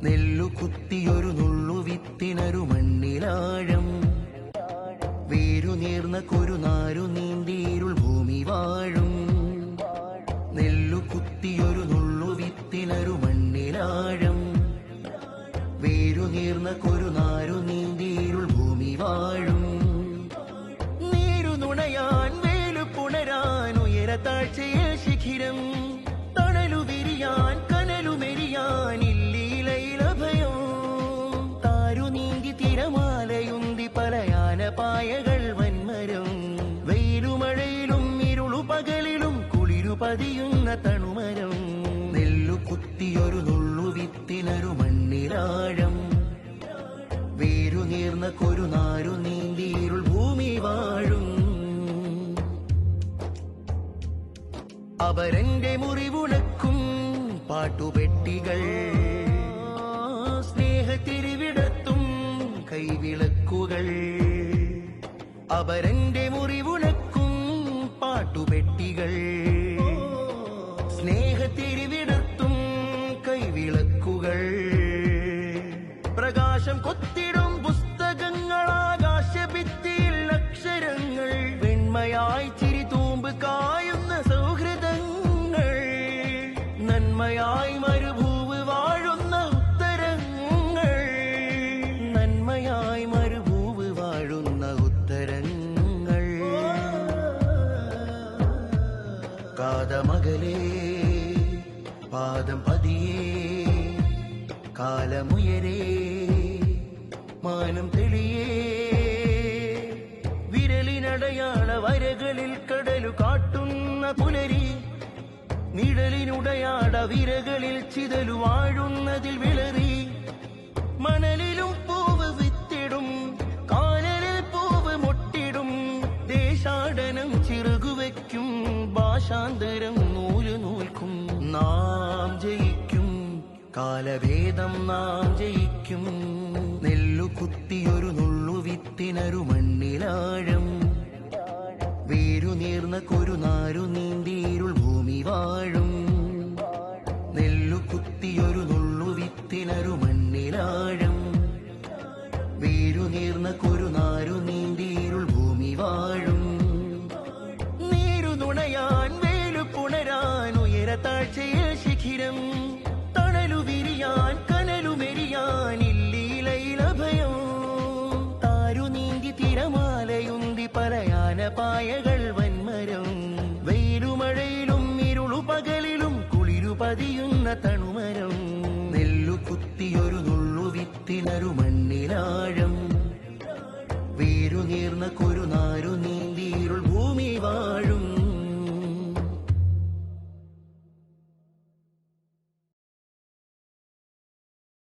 നെല്ലു കുത്തിയൊരു നുള്ളു വിത്തിനൊരു മണ്ണിലാഴം, വേരു നേർന്ന കൊരുനാരു നീന്തിയിരുൾ ഭൂമി വാഴും. നെല്ലു കുത്തിയൊരു നുള്ളു വിത്തിനൊരു മണ്ണിലാഴം, വേരു നേർന്ന കൊരുനാരു നീന്തിയിരുൾ ഭൂമി വാഴും. നീരു നുണയാൻ വേലു പുണരാൻ ഉയര താഴ്ചയിൽ ശിഖിരം, തണലു വിരിയാൻ കനലു മെരിയാൻ ഇല്ലീലഭയം. താരു നീന്തി തിരമാലയുന്തി പലയാന പായകൾ വന്മരം, വെയിലുമഴയിലും ഇരുളു പകലിലും കുളിരു പതിയുന്ന തണുമരം. നെല്ലു കുത്തിയൊരു നുള്ളു വിത്തിനൊരു മണ്ണിലാഴം, വേരു നേർന്ന കൊരുനാരു നീന്തിയിരുൾ ഭൂമി വാഴും. അവരന്റെ മുറിവുണക്കും പാട്ടുപെട്ടികൾ, സ്നേഹത്തിരിവിടത്തും കൈവിളക്കുകൾ. അവരന്റെ മുറിവുണക്കും പാട്ടുപെട്ടികൾ, സ്നേഹത്തിരിവിടത്തും കൈവിളക്കുകൾ. പ്രകാശം കൊത്തിടും പുസ്തകങ്ങൾ, ആകാശഭിത്തിയിൽ അക്ഷരങ്ങൾ, വെണ്മയായി ചിരി തൂമ്പ് കായുന്ന സൗഹൃദങ്ങൾ. നന്മയായി മരുഭൂവ് വാഴുന്ന ഉത്തരങ്ങൾ, നന്മയായി മരുഭൂവ് വാഴുന്ന ഉത്തരങ്ങൾ. കാതമകലേ പാദം പതിയേ, കാലമുയരേ മാനം തെളിയേ. വിരലിനടയാള വരകളിൽ കടലു കാട്ടുന്ന പുലരി, നിഴലിനുടയാട വിരകളിൽ ചിതലു വാഴുന്നതിൽ വിളറി. മണലിലും പൂവ് വിത്തിടും, കാനലിൽ പൂവ് മൊട്ടിടും. ദേശാടനം ചിറകുവയ്ക്കും, ഭാഷാന്തരം നൂല് നൂൽക്കും. നാം ജയിക്കും, കാലഭേദം നാം ജയിക്കും. നെല്ലു കുത്തിയൊരു നുള്ളു വിത്തിനൊരു മണ്ണിലാഴം, വേരു നേർന്ന കൊരുനാരു നീന്തിയിരുൾ ഭൂമി വാഴും. നെല്ലു കുത്തിയൊരു നുള്ളു വിത്തിനൊരു മണ്ണിലാഴം, വേരു നേർന്ന കൊരുനാരു നീന്തിയിരുൾ ഭൂമി വാഴും. നീരു നുണയാൻ വേലു പുണരാൻ ഉയര താഴ്ചയിൽ ശിഖിരം, തണലു വിരിയാൻ കനലു മെരിയാൻ ഇല്ലീലഭയം. താരു നീന്തി തിരമാലയുന്തി പലയാന പായകൾ വന്മരം, വെയിലുമഴയിലും ഇരുളു പകലിലും കുളിരു പതിയുന്ന തണുമരം. നെല്ലു കുത്തിയൊരു നുള്ളു വിത്തിനൊരു മണ്ണിലാഴം, വേരു നേർന്ന കൊരുനാരു നീന്തിയിരുൾ ഭൂമി വാഴും.